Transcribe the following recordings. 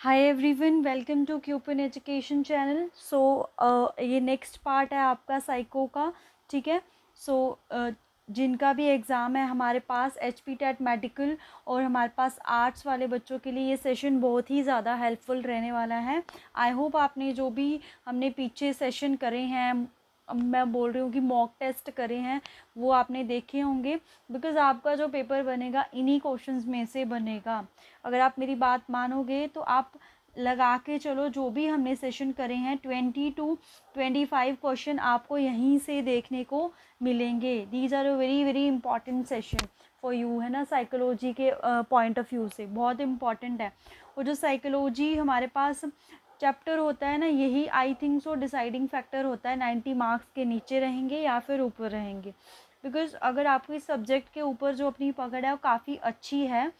Hi everyone, welcome to क्यूपन education channel. ये next part है आपका साइको का। ठीक है। जिनका भी एग्ज़ाम है हमारे पास HP टेट मेडिकल और हमारे पास आर्ट्स वाले बच्चों के लिए ये सेशन बहुत ही ज़्यादा हेल्पफुल रहने वाला है। आई होप आपने जो भी हमने पीछे सेशन करे हैं, मैं बोल रही हूँ कि मॉक टेस्ट करे हैं, वो आपने देखे होंगे। बिकॉज़ आपका जो पेपर बनेगा इन्हीं क्वेश्चंस में से बनेगा। अगर आप मेरी बात मानोगे तो आप लगा के चलो, जो भी हमने सेशन करे हैं 20 to 25 क्वेश्चन आपको यहीं से देखने को मिलेंगे। These are a very very important session for you, है ना। साइकोलॉजी के पॉइंट ऑफ व्यू से बहुत इंपॉर्टेंट है। और जो साइकोलॉजी हमारे पास चैप्टर होता है ना, यही I think so deciding factor होता है 90 मार्क्स के नीचे रहेंगे या फिर ऊपर रहेंगे। बिकॉज अगर आपको इस सब्जेक्ट के ऊपर जो अपनी पकड़ है वो काफ़ी अच्छी है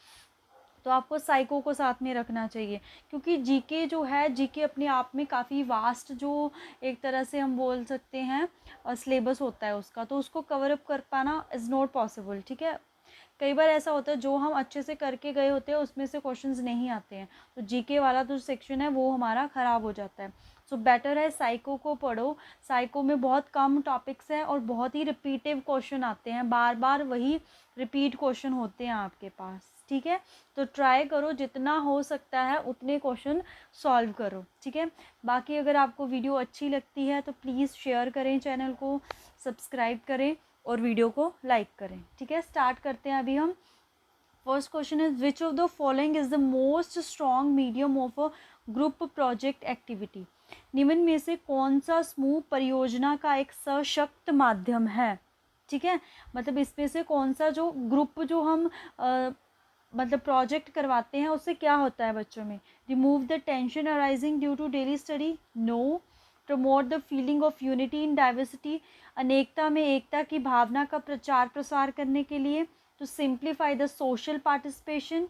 तो आपको साइको को साथ में रखना चाहिए। क्योंकि जीके जो है, जीके अपने आप में काफ़ी वास्ट, जो एक तरह से हम बोल सकते हैं सिलेबस होता है उसका, तो उसको कवर अप कर पाना इज़ नॉट पॉसिबल। ठीक है। कई बार ऐसा होता है जो हम अच्छे से करके गए होते हैं उसमें से क्वेश्चंस नहीं आते हैं, तो जीके वाला जो सेक्शन है वो हमारा ख़राब हो जाता है। सो बेटर है साइको को पढ़ो। साइको में बहुत कम टॉपिक्स हैं और बहुत ही रिपीटिव क्वेश्चन आते हैं, बार बार वही रिपीट क्वेश्चन होते हैं आपके पास। ठीक है। तो ट्राई करो जितना हो सकता है उतने क्वेश्चन सॉल्व करो। ठीक है। बाकी अगर आपको वीडियो अच्छी लगती है तो प्लीज़ शेयर करें, चैनल को सब्सक्राइब करें और वीडियो को लाइक करें। ठीक है। स्टार्ट करते हैं अभी हम। First question is which of the following is the most strong medium of a group project activity. निम्न में से कौन सा समूह परियोजना का एक सशक्त माध्यम है। ठीक है। मतलब इसमें से कौन सा जो ग्रुप जो हम मतलब प्रोजेक्ट करवाते हैं उससे क्या होता है बच्चों में। Remove the tension arising due to daily study, no. Promote the feeling of unity in diversity, अनेकता में एकता की भावना का प्रचार प्रसार करने के लिए। To simplify the social participation,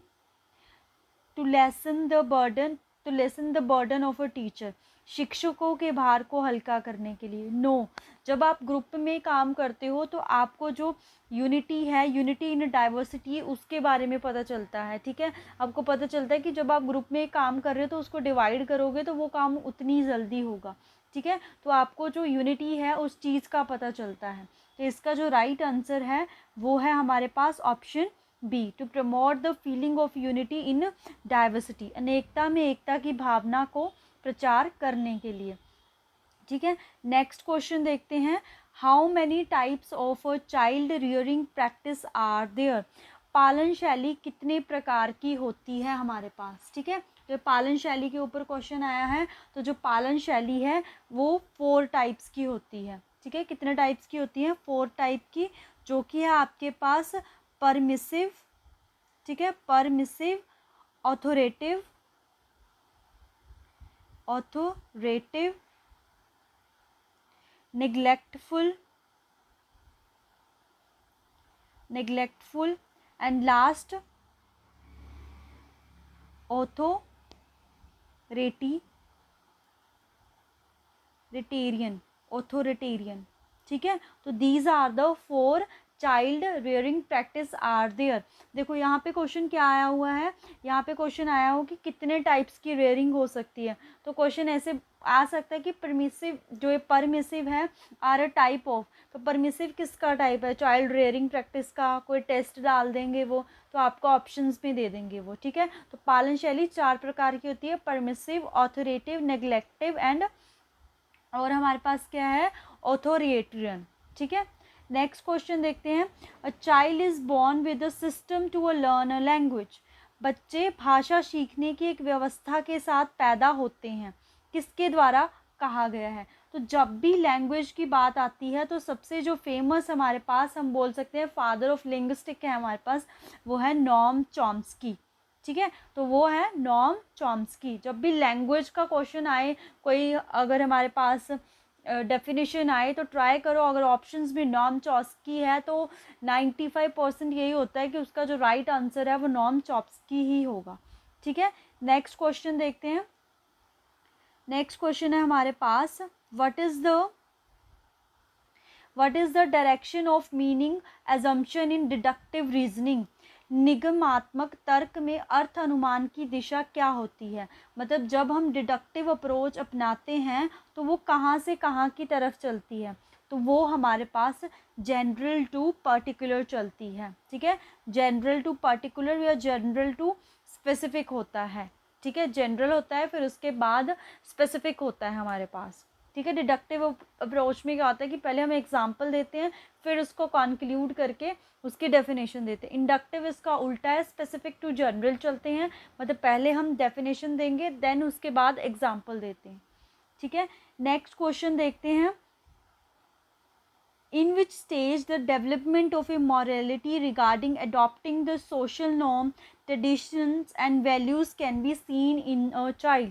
to lessen the burden, to lessen the burden of a teacher, शिक्षकों के भार को हल्का करने के लिए। नो। जब आप ग्रुप में काम करते हो तो आपको जो यूनिटी है, यूनिटी इन डाइवर्सिटी, उसके बारे में पता चलता है। ठीक है। आपको पता चलता है कि जब आप ग्रुप में काम कर रहे हो तो उसको डिवाइड करोगे तो वो काम उतनी जल्दी होगा। ठीक है। तो आपको जो यूनिटी है उस चीज़ का पता चलता है। तो इसका जो राइट आंसर है वो है हमारे पास option B, to promote the feeling of unity in diversity, अनेकता में एकता की भावना को प्रचार करने के लिए। ठीक है। नेक्स्ट क्वेश्चन देखते हैं। How many types of child rearing practice are there. पालन शैली कितने प्रकार की होती है हमारे पास। ठीक है। तो पालन शैली के ऊपर क्वेश्चन आया है, तो जो पालन शैली है वो 4 टाइप्स की होती है। ठीक है। कितने टाइप्स की होती है? 4 टाइप की, जो कि है आपके पास परमिसिव, ठीक है, permissive, authoritative, authoritative, neglectful, neglectful and last authoritarian, authoritarian. ठीक है। तो these are the 4 child rearing practice are there. देखो यहाँ पे क्वेश्चन क्या आया हुआ है, यहाँ पे क्वेश्चन आया हो कि कितने टाइप्स की रियरिंग हो सकती है। तो क्वेश्चन ऐसे आ सकता है कि परमिसिव, जो ये परमिसिव है, आर अ टाइप ऑफ। तो परमिसिव किसका टाइप है? चाइल्ड रियरिंग प्रैक्टिस का। कोई टेस्ट डाल देंगे वो, तो आपको ऑप्शंस में दे देंगे वो। ठीक है। तो पालन शैली 4 प्रकार की होती है, परमिसिव, ऑथोरेटिव, नेग्लेक्टिव एंड, और हमारे पास क्या है, ऑथोरिटेरियन। ठीक है। नेक्स्ट क्वेश्चन देखते हैं। A child is born with a system to learn a language. बच्चे भाषा सीखने की एक व्यवस्था के साथ पैदा होते हैं, किसके द्वारा कहा गया है। तो जब भी लैंग्वेज की बात आती है तो सबसे जो फेमस हमारे पास, हम बोल सकते हैं फादर ऑफ लिंग्विस्टिक है हमारे पास, वो है नॉम चॉम्स्की। ठीक है। तो वो है नॉम चॉम्स्की। जब भी लैंग्वेज का क्वेश्चन आए, कोई अगर हमारे पास डेफिनेशन आए, तो ट्राई करो, अगर ऑप्शंस में नॉम चॉम्स्की है तो 95% यही होता है कि उसका जो राइट आंसर है वो नॉम चॉम्स्की ही होगा। ठीक है। नेक्स्ट क्वेश्चन देखते हैं। नेक्स्ट क्वेश्चन है हमारे पास, what is the direction of meaning assumption in deductive reasoning. निगमात्मक तर्क में अर्थ अनुमान की दिशा क्या होती है, मतलब जब हम डिडक्टिव अप्रोच अपनाते हैं तो वो कहाँ से कहाँ की तरफ चलती है, तो वो हमारे पास जनरल टू पर्टिकुलर चलती है, ठीक है। जनरल टू पर्टिकुलर या जनरल टू स्पेसिफिक होता है, ठीक है। जनरल होता है, फिर उसके बाद स्पेसिफिक होता है हमारे पास, ठीक है। डिडक्टिव अप्रोच में क्या होता है कि पहले हम एग्जाम्पल देते हैं, फिर उसको कंक्लूड करके उसकी डेफिनेशन देते हैं। इंडक्टिव इसका उल्टा है, स्पेसिफिक टू जनरल चलते हैं, मतलब पहले हम डेफिनेशन देंगे देन उसके बाद एग्जाम्पल देते हैं, ठीक है। नेक्स्ट क्वेश्चन देखते हैं। In which stage the development of a morality regarding adopting the social norm, traditions and values can be seen in a child?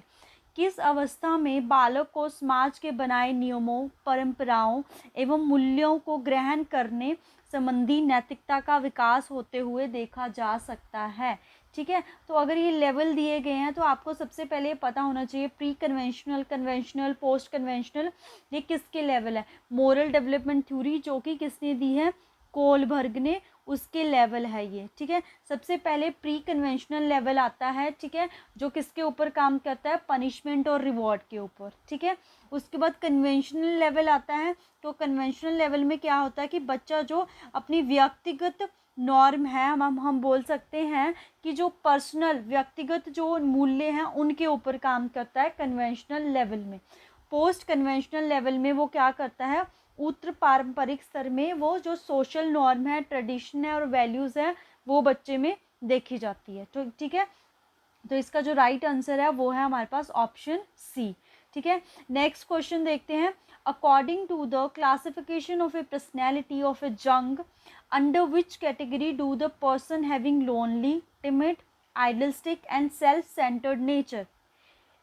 किस अवस्था में बालक को समाज के बनाए नियमों, परंपराओं एवं मूल्यों को ग्रहण करने संबंधी नैतिकता का विकास होते हुए देखा जा सकता है, ठीक है। तो अगर ये लेवल दिए गए हैं तो आपको सबसे पहले पता होना चाहिए pre conventional, conventional, post conventional, ये किसके लेवल है। मोरल डेवलपमेंट थ्योरी जो कि किसने दी है, कोलबर्ग ने, उसके लेवल है ये, ठीक है। सबसे पहले प्री कन्वेंशनल लेवल आता है, ठीक है, जो किसके ऊपर काम करता है, पनिशमेंट और रिवॉर्ड के ऊपर, ठीक है। उसके बाद कन्वेंशनल लेवल आता है, तो कन्वेंशनल लेवल में क्या होता है कि बच्चा जो अपनी व्यक्तिगत नॉर्म है, हम बोल सकते हैं कि जो पर्सनल व्यक्तिगत जो मूल्य हैं उनके ऊपर काम करता है कन्वेंशनल लेवल में। पोस्ट कन्वेंशनल लेवल में वो क्या करता है, उत्तर पारंपरिक स्तर में वो जो सोशल नॉर्म है, ट्रेडिशन है और वैल्यूज़ है वो बच्चे में देखी जाती है, तो ठीक है। तो इसका जो राइट आंसर है वो है हमारे पास ऑप्शन सी, ठीक है। नेक्स्ट क्वेश्चन देखते हैं। According to the classification of a personality of a Jung, under which category do the person having lonely, timid, idealistic and self centered nature,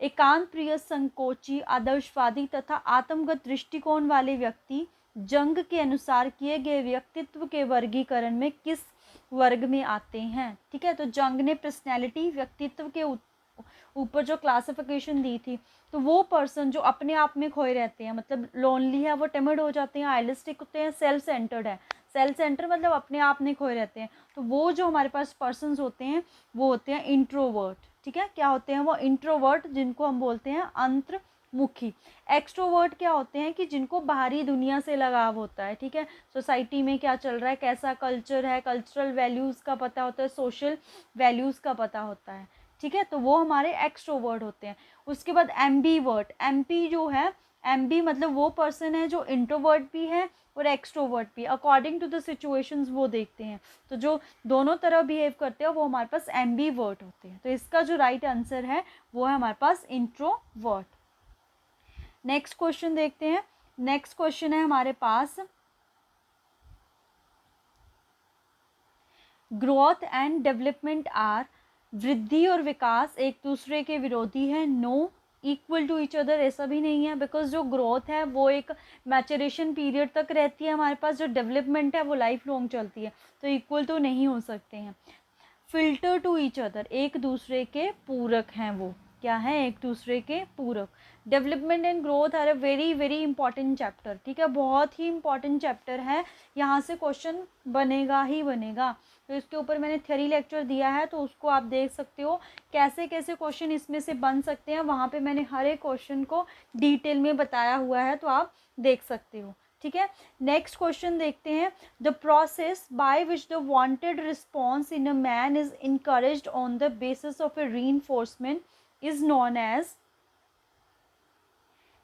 एकांत प्रिय, संकोची, आदर्शवादी तथा आत्मगत दृष्टिकोण वाले व्यक्ति जंग के अनुसार किए गए व्यक्तित्व के वर्गीकरण में किस वर्ग में आते हैं, ठीक है। तो जंग ने पर्सनैलिटी, व्यक्तित्व के ऊपर जो क्लासिफिकेशन दी थी, तो वो पर्सन जो अपने आप में खोए रहते हैं, मतलब लोनली है वो टिमिड हो जाते हैं, आइडलिस्टिक होते हैं, सेल्फ सेंटर्ड है, सेल्फ सेंटर मतलब अपने आप में खोए रहते हैं, तो वो जो हमारे पास पर्सन्स होते हैं वो होते हैं इंट्रोवर्ट, ठीक है। क्या होते हैं वो, इंट्रोवर्ट, जिनको हम बोलते हैं अंतर्मुखी। एक्सट्रोवर्ट क्या होते हैं कि जिनको बाहरी दुनिया से लगाव होता है, ठीक है, सोसाइटी में क्या चल रहा है, कैसा कल्चर है, कल्चरल वैल्यूज़ का पता होता है, सोशल वैल्यूज़ का पता होता है, ठीक है, तो वो हमारे एक्सट्रोवर्ट होते हैं। उसके बाद एम्बीवर्ट, एमपी जो है, एमबी मतलब वो पर्सन है जो इंट्रोवर्ट भी है और एक्सट्रोवर्ट भी, अकॉर्डिंग टू द सिचुएशंस वो देखते हैं, तो जो दोनों तरह बिहेव करते हैं वो हमारे पास एम्बीवर्ट होते हैं। तो इसका जो राइट आंसर है वो है हमारे पास इंट्रोवर्ट। नेक्स्ट क्वेश्चन देखते हैं। नेक्स्ट क्वेश्चन है हमारे पास, ग्रोथ एंड डेवलपमेंट आर, वृद्धि और विकास एक दूसरे के विरोधी है, no, equal to each other, ऐसा भी नहीं है, बिकॉज जो ग्रोथ है वो एक मैचुरेशन पीरियड तक रहती है हमारे पास, जो डेवलपमेंट है वो लाइफ लॉन्ग चलती है, तो इक्वल तो नहीं हो सकते हैं। फिल्टर टू ईच अदर, एक दूसरे के पूरक हैं, वो क्या है, एक दूसरे के पूरक। Development and growth are a very very important chapter, ठीक है, बहुत ही इंपॉर्टेंट चैप्टर है, यहाँ से क्वेश्चन बनेगा ही बनेगा। तो इसके ऊपर मैंने थ्योरी लेक्चर दिया है, तो उसको आप देख सकते हो कैसे कैसे क्वेश्चन इसमें से बन सकते हैं, वहाँ पे मैंने हर एक क्वेश्चन को डिटेल में बताया हुआ है, तो आप देख सकते हो, ठीक है। नेक्स्ट क्वेश्चन देखते हैं। The process by which the wanted response in a man is encouraged on the basis of a reinforcement is known as,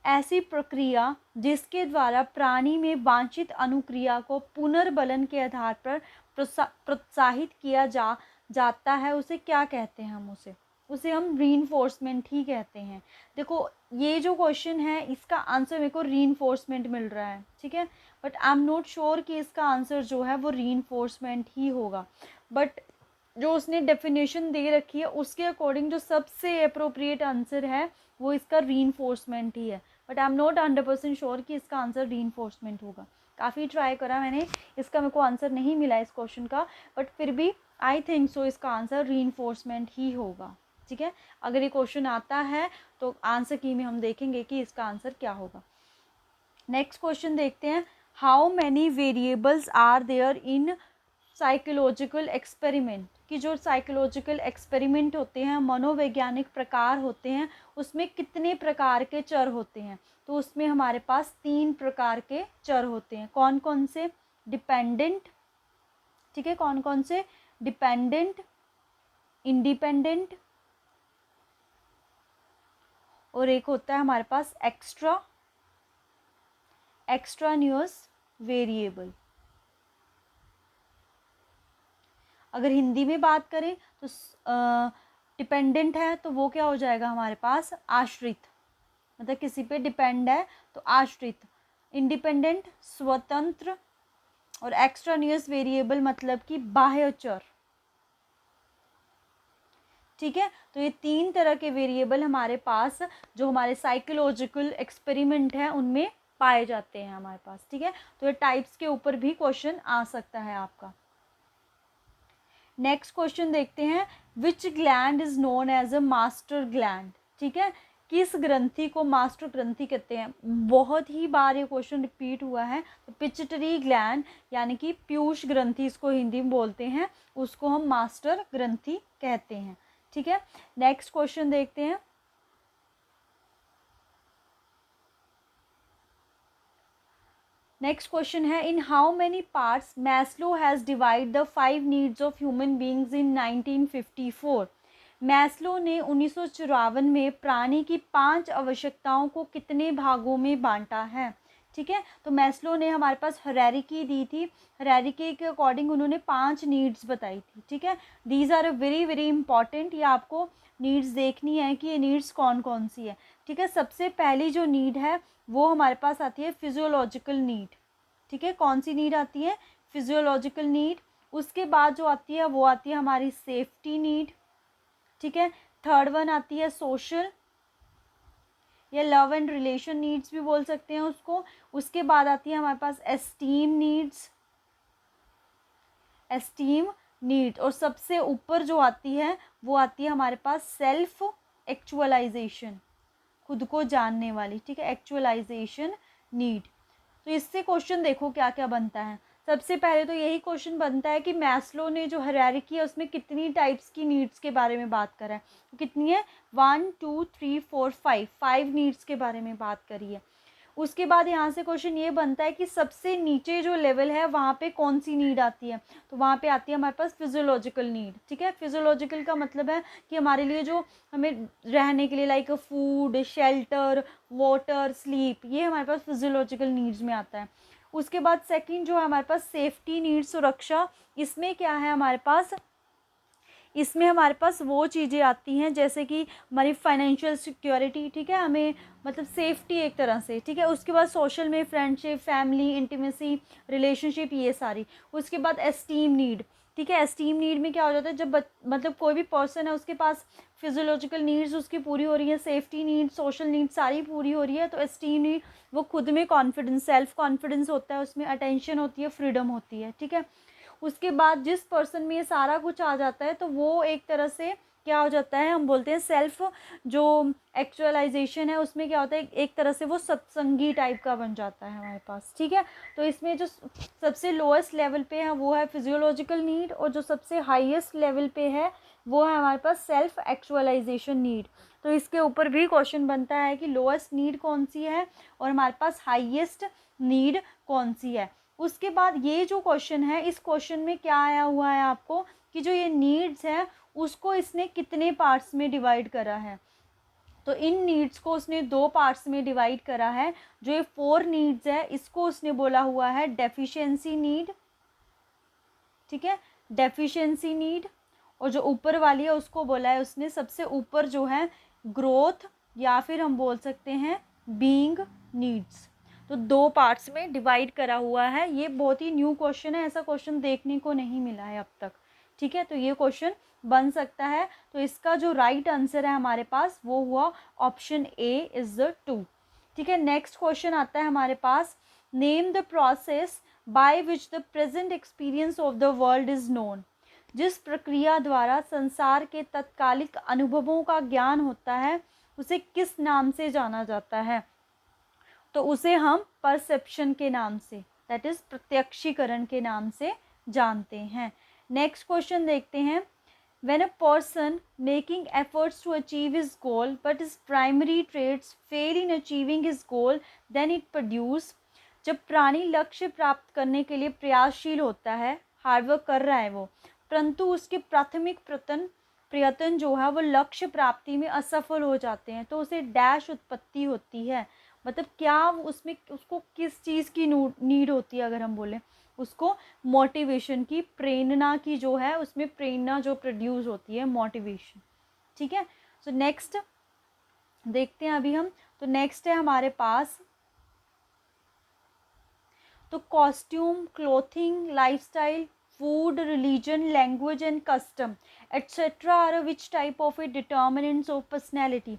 ऐसी प्रक्रिया जिसके द्वारा प्राणी में वांछित अनुक्रिया को पुनर्बलन के आधार पर प्रोत्साहित किया जाता है, उसे क्या कहते हैं, उसे हम रीइंफोर्समेंट ही कहते हैं। देखो ये जो क्वेश्चन है इसका आंसर मेरे को रीइंफोर्समेंट मिल रहा है, ठीक है, but I am not sure कि इसका आंसर जो है वो रीइंफोर्समेंट ही होगा, बट जो उसने डेफिनेशन दे रखी है उसके अकॉर्डिंग जो सबसे अप्रोप्रिएट आंसर है वो इसका रीइंफोर्समेंट ही है, but I am not 100% sure कि इसका आंसर रीइंफोर्समेंट होगा। काफ़ी ट्राई करा मैंने, इसका मेरे को आंसर नहीं मिला इस क्वेश्चन का, बट फिर भी आई थिंक सो इसका आंसर रीइंफोर्समेंट ही होगा, ठीक है। अगर ये क्वेश्चन आता है तो आंसर की में हम देखेंगे कि इसका आंसर क्या होगा। नेक्स्ट क्वेश्चन देखते हैं। How many variables are there in psychological experiment, कि जो साइकोलॉजिकल एक्सपेरिमेंट होते हैं, मनोवैज्ञानिक प्रकार होते हैं, उसमें कितने प्रकार के चर होते हैं। तो उसमें हमारे पास 3 प्रकार के चर होते हैं। कौन कौन से? डिपेंडेंट, ठीक है, कौन कौन से? डिपेंडेंट, इंडिपेंडेंट, और एक होता है हमारे पास एक्स्ट्रानियस वेरिएबल। अगर हिंदी में बात करें तो डिपेंडेंट है तो वो क्या हो जाएगा हमारे पास? आश्रित, मतलब किसी पे डिपेंड है तो आश्रित। इंडिपेंडेंट स्वतंत्र, और एक्स्ट्रानियस वेरिएबल मतलब कि बाह्य चर। ठीक है, तो ये 3 तरह के वेरिएबल हमारे पास जो हमारे साइकोलॉजिकल एक्सपेरिमेंट है उनमें पाए जाते हैं हमारे पास। ठीक है, तो ये टाइप्स के ऊपर भी क्वेश्चन आ सकता है आपका। नेक्स्ट क्वेश्चन देखते हैं, which gland is known as a master gland. ठीक है, किस ग्रंथि को मास्टर ग्रंथि कहते हैं? बहुत ही बार ये क्वेश्चन रिपीट हुआ है। तो पिट्यूटरी ग्लैंड यानी कि पीयूष ग्रंथि इसको हिंदी में बोलते हैं, उसको हम मास्टर ग्रंथि कहते हैं। ठीक है, नेक्स्ट क्वेश्चन देखते हैं। नेक्स्ट क्वेश्चन है, in how many parts Maslow has divide the 5 needs of human beings in 1954। Maslow ने 1954 में प्राणी की 5 आवश्यकताओं को कितने भागों में बांटा है? ठीक है, तो मैस्लो ने हमारे पास हायरार्की दी थी, हायरार्की के अकॉर्डिंग उन्होंने 5 नीड्स बताई थी। ठीक है, these are very very important, ये आपको नीड्स देखनी है कि ये नीड्स कौन कौन सी है। ठीक है, सबसे पहली जो नीड है वो हमारे पास आती है फिजियोलॉजिकल नीड। ठीक है, कौन सी नीड आती है? Physiological need. उसके बाद जो आती है वो आती है हमारी सेफ्टी नीड। ठीक है, थर्ड वन आती है सोशल या लव एंड रिलेशन नीड्स भी बोल सकते हैं उसको। उसके बाद आती है हमारे पास एस्टीम नीड्स, एस्टीम नीड। और सबसे ऊपर जो आती है वो आती है हमारे पास सेल्फ एक्चुअलाइजेशन, खुद को जानने वाली। ठीक है, एक्चुअलाइजेशन नीड। तो इससे क्वेश्चन देखो क्या क्या बनता है। सबसे पहले तो यही क्वेश्चन बनता है कि मैस्लो ने जो हायरार्की है उसमें कितनी टाइप्स की नीड्स के बारे में बात करा है। तो कितनी है? 1 2 3 4 5 नीड्स के बारे में बात करी है। उसके बाद यहाँ से क्वेश्चन ये बनता है कि सबसे नीचे जो लेवल है वहाँ पे कौन सी नीड आती है? तो वहाँ पे आती है हमारे पास फिजियोलॉजिकल नीड। ठीक है, फिजियोलॉजिकल का मतलब है कि हमारे लिए जो हमें रहने के लिए like food, shelter, water, sleep, ये हमारे पास फिजियोलॉजिकल नीड्स में आता है। उसके बाद सेकंड जो है हमारे पास सेफ्टी नीड, सुरक्षा। इसमें क्या है हमारे पास? इसमें हमारे पास वो चीज़ें आती हैं जैसे कि हमारी फाइनेंशियल सिक्योरिटी। ठीक है, हमें मतलब सेफ्टी एक तरह से। ठीक है, उसके बाद सोशल में फ्रेंडशिप, फैमिली, इंटीमेसी, रिलेशनशिप, ये सारी। उसके बाद एस्टीम नीड। ठीक है, एस्टीम नीड में क्या हो जाता है, जब मतलब कोई भी पर्सन है उसके पास फिजियोलॉजिकल नीड्स उसकी पूरी हो रही है, सेफ्टी नीड, सोशल नीड सारी पूरी हो रही है, तो एस्टीम नीड वो खुद में कॉन्फिडेंस, सेल्फ कॉन्फिडेंस होता है, उसमें अटेंशन होती है, फ्रीडम होती है। ठीक है, उसके बाद जिस पर्सन में ये सारा कुछ आ जाता है तो वो एक तरह से क्या हो जाता है, हम बोलते हैं सेल्फ जो एक्चुअलाइजेशन है उसमें क्या होता है, एक तरह से वो सत्संगी टाइप का बन जाता है हमारे पास। ठीक है, तो इसमें जो सबसे लोएस्ट लेवल पे है वो है फिजियोलॉजिकल नीड, और जो सबसे हाईएस्ट लेवल पे है वो है हमारे पास सेल्फ एक्चुअलाइजेशन नीड। तो इसके ऊपर भी क्वेश्चन बनता है कि लोएस्ट नीड कौन सी है और हमारे पास हाईएस्ट नीड कौन सी है। उसके बाद ये जो क्वेश्चन है, इस क्वेश्चन में क्या आया हुआ है आपको कि जो ये नीड्स है उसको इसने कितने पार्ट्स में डिवाइड करा है। तो इन नीड्स को उसने 2 पार्ट्स में डिवाइड करा है। जो ये 4 नीड्स है इसको उसने बोला हुआ है डेफिशिएंसी नीड। ठीक है, डेफिशिएंसी नीड। और जो ऊपर वाली है उसको बोला है उसने सबसे ऊपर जो है ग्रोथ, या फिर हम बोल सकते हैं बीइंग नीड्स। तो 2 पार्ट्स में डिवाइड करा हुआ है। ये बहुत ही न्यू क्वेश्चन है, ऐसा क्वेश्चन देखने को नहीं मिला है अब तक। ठीक है, तो ये क्वेश्चन बन सकता है। तो इसका जो राइट आंसर है हमारे पास वो हुआ ऑप्शन ए इज द 2। ठीक है, नेक्स्ट क्वेश्चन आता है हमारे पास, name the process by which the present experience of the world is known. जिस प्रक्रिया द्वारा संसार के तत्कालिक अनुभवों का ज्ञान होता है उसे किस नाम से जाना जाता है? तो उसे हम परसेप्शन के नाम से, दैट इज प्रत्यक्षीकरण के नाम से जानते हैं। नेक्स्ट क्वेश्चन देखते हैं, When a person making efforts to achieve his goal but his primary traits fail in achieving his goal, then it produce. जब प्राणी लक्ष्य प्राप्त करने के लिए प्रयासशील होता है, हार्डवर्क कर रहा है वो, परंतु उसके प्राथमिक प्रयत्न जो है वो लक्ष्य प्राप्ति में असफल हो जाते हैं, तो उसे डैश उत्पत्ति होती है। मतलब क्या उसमें उसको किस चीज़ की नीड होती है, अगर हम बोलें उसको मोटिवेशन की, प्रेरणा की जो है, उसमें प्रेरणा जो प्रोड्यूस होती है, मोटिवेशन। ठीक है, सो नेक्स्ट देखते हैं अभी हम। तो नेक्स्ट है हमारे पास, तो costume, clothing, lifestyle, food, religion, language and custom etcetera are which type of a determinants of personality.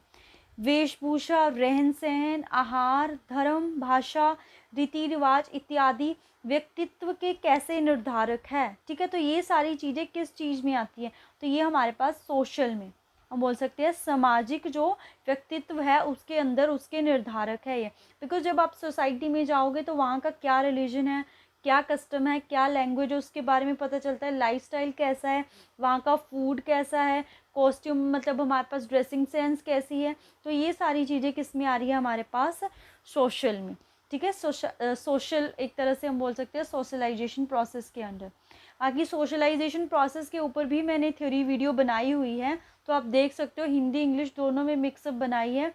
वेशभूषा, रहन सहन, आहार, धर्म, भाषा, रीति रिवाज इत्यादि व्यक्तित्व के कैसे निर्धारक है। ठीक है, तो ये सारी चीज़ें किस चीज़ में आती है, तो ये हमारे पास सोशल में, हम बोल सकते हैं सामाजिक जो व्यक्तित्व है उसके अंदर उसके निर्धारक है ये। बिकॉज जब आप सोसाइटी में जाओगे तो वहाँ का क्या रिलीजन है, क्या कस्टम है, क्या लैंग्वेज है, उसके बारे में पता चलता है। लाइफस्टाइल कैसा है, वहाँ का फूड कैसा है, कॉस्ट्यूम मतलब हमारे पास ड्रेसिंग सेंस कैसी है, तो ये सारी चीज़ें किस में आ रही है हमारे पास, सोशल में। ठीक है, सोशल एक तरह से हम बोल सकते हैं सोशलाइजेशन प्रोसेस के अंडर। बाकी सोशलाइजेशन प्रोसेस के ऊपर भी मैंने थ्योरी वीडियो बनाई हुई है, तो आप देख सकते हो, हिंदी इंग्लिश दोनों में मिक्सअप बनाई है।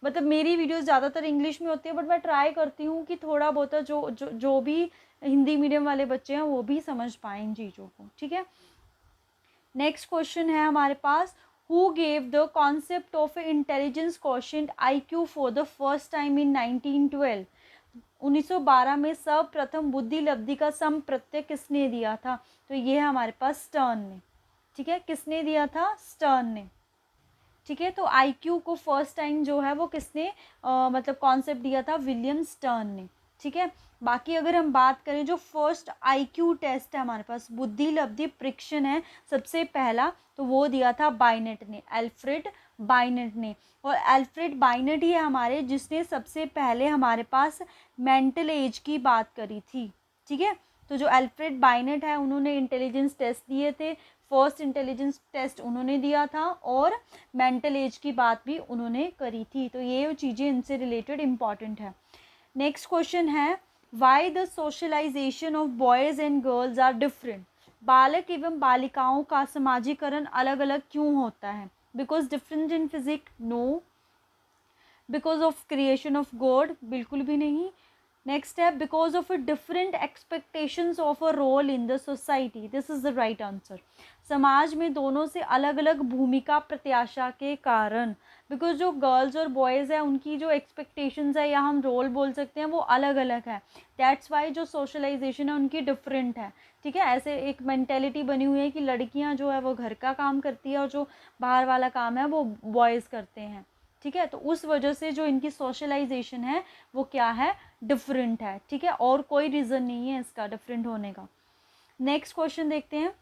मतलब मेरी वीडियोस ज़्यादातर इंग्लिश में होती है, बट मैं ट्राई करती हूँ कि थोड़ा बहुत जो भी हिंदी मीडियम वाले बच्चे हैं वो भी समझ पाएँ इन चीज़ों को। ठीक है, नेक्स्ट क्वेश्चन है हमारे पास, who gave the concept of intelligence quotient IQ for the first time in 1912। 1912 में सर्वप्रथम बुद्धि लब्धि का सम प्रत्यय किसने दिया था, तो ये है हमारे पास स्टर्न ने। ठीक है, किसने दिया था, स्टर्न ने। ठीक है, तो IQ को फर्स्ट टाइम जो है वो किसने मतलब कॉन्सेप्ट दिया था, विलियम स्टर्न ने। ठीक है, बाकी अगर हम बात करें जो फर्स्ट IQ टेस्ट है हमारे पास, बुद्धि लब्धि परीक्षण है सबसे पहला, तो वो दिया था बाइनेट ने, अल्फ्रेड बाइनेट ने। और अल्फ्रेड बाइनेट ही है हमारे जिसने सबसे पहले हमारे पास मेंटल एज की बात करी थी। ठीक है, तो जो अल्फ्रेड बाइनेट है उन्होंने इंटेलिजेंस टेस्ट दिए थे, फर्स्ट इंटेलिजेंस टेस्ट उन्होंने दिया था, और मेंटल एज की बात भी उन्होंने करी थी। तो ये चीज़ें इनसे रिलेटेड इम्पॉर्टेंट है। नेक्स्ट क्वेश्चन है, why the socialization of boys and girls are different. बालक एवं बालिकाओं का समाजीकरण अलग अलग क्यों होता है, because different in physique, no. Because of creation of God, बिल्कुल भी नहीं। नेक्स्ट है, because of different expectations of a role in the society, this is the right answer. समाज में दोनों से अलग अलग भूमिका प्रत्याशा के कारण, बिकॉज जो गर्ल्स और बॉयज़ है उनकी जो एक्सपेक्टेशंस है या हम रोल बोल सकते हैं वो अलग अलग है, दैट्स वाई जो सोशलाइजेशन है उनकी डिफरेंट है। ठीक है, ऐसे एक मेंटेलिटी बनी हुई है कि लड़कियां जो है वो घर का काम करती है और जो बाहर वाला काम है वो बॉयज़ करते हैं। ठीक है, तो उस वजह से जो इनकी सोशलाइजेशन है वो क्या है, डिफरेंट है। ठीक है, और कोई रीज़न नहीं है इसका डिफरेंट होने का। नेक्स्ट क्वेश्चन देखते हैं।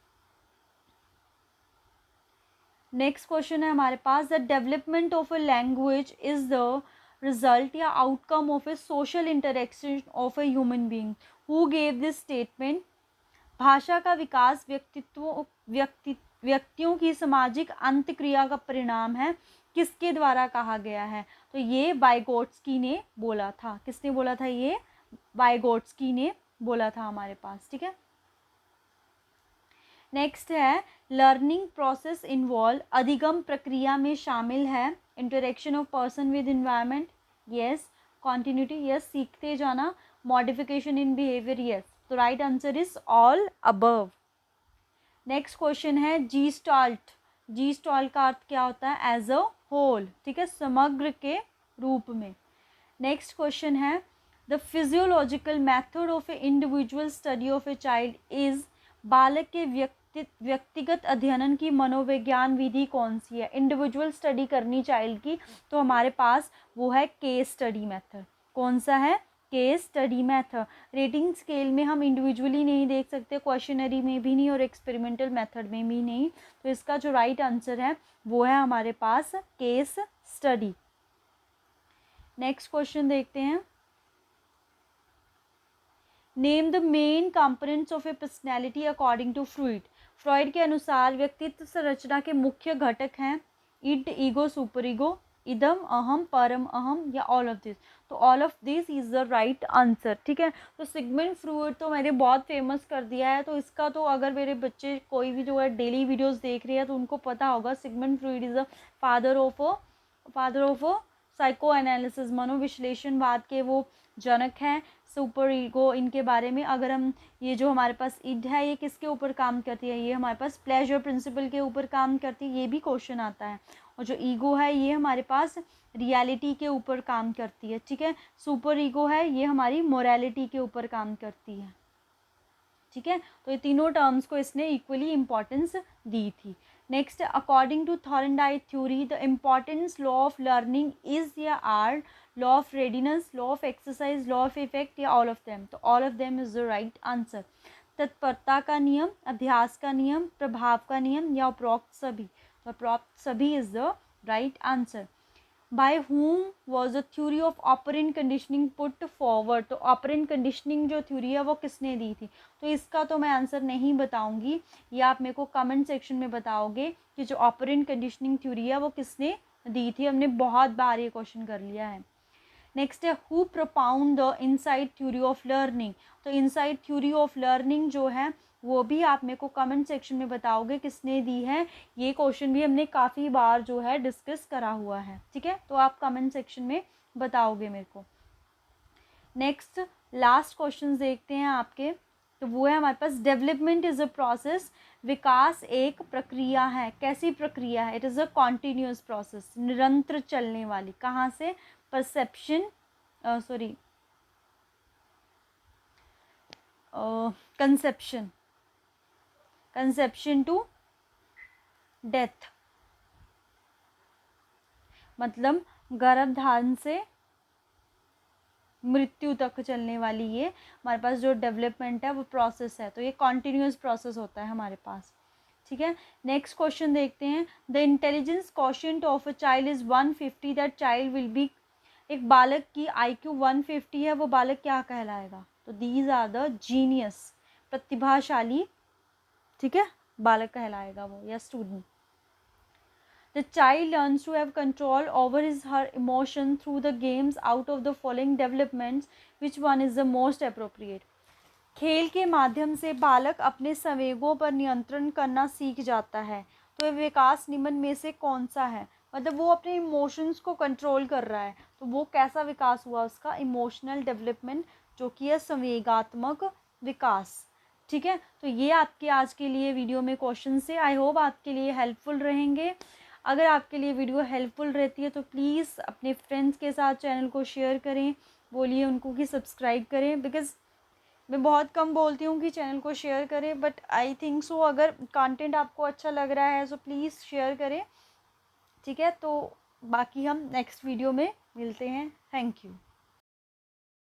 नेक्स्ट क्वेश्चन है हमारे पास, the development of a language is the result या outcome of a social interaction of a human being, who gave this statement. भाषा का विकास व्यक्तियों की सामाजिक अंतक्रिया का परिणाम है, किसके द्वारा कहा गया है, तो ये वाइगोट्स्की ने बोला था। किसने बोला था, ये वाइगोट्स्की ने बोला था हमारे पास। ठीक है, नेक्स्ट है, लर्निंग प्रोसेस इन्वॉल्व, अधिगम प्रक्रिया में शामिल है interaction of person with environment, yes. Continuity, yes. सीखते जाना, मॉडिफिकेशन इन बिहेवियर, यस। तो right answer is all above. Next question है, जी स्टाल्ट। जी स्टाल्ट का अर्थ क्या होता है, एज अ होल। ठीक है, समग्र के रूप में। नेक्स्ट क्वेश्चन है, the physiological method of A individual study of a child is, बालक के व्यक्तिगत अध्ययन की मनोविज्ञान विधि कौन सी है। इंडिविजुअल स्टडी करनी चाइल्ड की, तो हमारे पास वो है केस स्टडी मेथड। कौन सा है, case study method. Rating scale में हम इंडिविजुअली नहीं देख सकते, क्वेश्चनरी में भी नहीं और एक्सपेरिमेंटल मेथड में भी नहीं, तो इसका जो राइट आंसर है वो है हमारे पास केस स्टडी। नेक्स्ट क्वेश्चन देखते हैं, name the main components of a personality according to Freud. Freud के अनुसार व्यक्तित्व संरचना के मुख्य घटक हैं इड, ईगो, सुपर ईगो, इदम, अहम, परम अहम या ऑल ऑफ दिस। तो all of this is the right answer. ठीक है, तो सिगमंड फ्रॉइड तो मैंने बहुत फेमस कर दिया है, तो इसका तो अगर मेरे बच्चे कोई भी जो है डेली वीडियोस देख रहे हैं तो उनको पता होगा Sigmund Freud is the father of psychoanalysis, मनोविश्लेषणवाद के वो जनक हैं। सुपर ईगो, इनके बारे में अगर हम, ये जो हमारे पास इड है ये किसके ऊपर काम करती है, ये हमारे पास प्लेजर प्रिंसिपल के ऊपर काम करती है, ये भी क्वेश्चन आता है। और जो ईगो है ये हमारे पास रियलिटी के ऊपर काम करती है। ठीक है, सुपर ईगो है ये हमारी मोरालिटी के ऊपर काम करती है। ठीक है, तो ये तीनों टर्म्स को इसने इक्वली इम्पॉर्टेंस दी थी। Next, according to Thorndike theory the importance law of learning is या are law of readiness, law of exercise, law of effect या ऑल ऑफ देम। तो all of them is the right answer. तत्परता का नियम, अभ्यास का नियम, प्रभाव का नियम या उपरोक्त सभी। तो उपरोक्त सभी is the right answer. By whom was the theory of operant conditioning put forward। तो ऑपरेंट कंडीशनिंग जो थ्योरी है वो किसने दी थी। तो इसका तो मैं आंसर नहीं बताऊंगी, ये आप मेरे को कमेंट सेक्शन में बताओगे कि जो ऑपरेंट कंडीशनिंग थ्योरी है वो किसने दी थी। हमने बहुत बार ये क्वेश्चन कर लिया है। नेक्स्ट है who प्रोपाउंड the inside theory of learning. तो इनसाइड थ्योरी ऑफ लर्निंग जो है वो भी आप मेरे को कमेंट सेक्शन में बताओगे किसने दी है। ये क्वेश्चन भी हमने काफ़ी बार जो है डिस्कस करा हुआ है। ठीक है, तो आप कमेंट सेक्शन में बताओगे मेरे को। नेक्स्ट लास्ट क्वेश्चन देखते हैं आपके, तो वो है हमारे पास डेवलपमेंट इज़ अ प्रोसेस। विकास एक प्रक्रिया है। कैसी प्रक्रिया है? It is a continuous process, निरंतर चलने वाली। कहाँ से? परसेप्शन कंसेप्शन टू डेथ, मतलब गर्भधारण से मृत्यु तक चलने वाली ये हमारे पास जो डेवलपमेंट है वो प्रोसेस है। तो ये कॉन्टीन्यूअस प्रोसेस होता है हमारे पास। ठीक है, नेक्स्ट क्वेश्चन देखते हैं। The intelligence quotient of a child is 150 that child will be. एक बालक की IQ 150 है, वो बालक क्या कहलाएगा? तो दीज आर द जीनियस, प्रतिभाशाली। ठीक है, बालक कहलाएगा वो या student. The child learns to have control over his her emotion through the games. Out of the following developments, which one is the most appropriate? खेल के माध्यम से बालक अपने संवेगों पर नियंत्रण करना सीख जाता है। तो विकास निम्न में से कौन सा है? मतलब वो अपने इमोशंस को कंट्रोल कर रहा है, तो वो कैसा विकास हुआ उसका? इमोशनल डेवलपमेंट, जो कि है संवेगात्मक विकास। ठीक है, तो ये आपके आज के लिए वीडियो में क्वेश्चन से आई होप आपके लिए हेल्पफुल रहेंगे। अगर आपके लिए वीडियो हेल्पफुल रहती है तो प्लीज़ अपने फ्रेंड्स के साथ चैनल को शेयर करें, बोलिए उनको कि सब्सक्राइब करें। बिकॉज़ मैं बहुत कम बोलती हूँ कि चैनल को शेयर करें, बट आई थिंक सो अगर कंटेंट आपको अच्छा लग रहा है सो प्लीज़ शेयर करें। ठीक है, तो बाकी हम नेक्स्ट वीडियो में मिलते हैं। Thank you.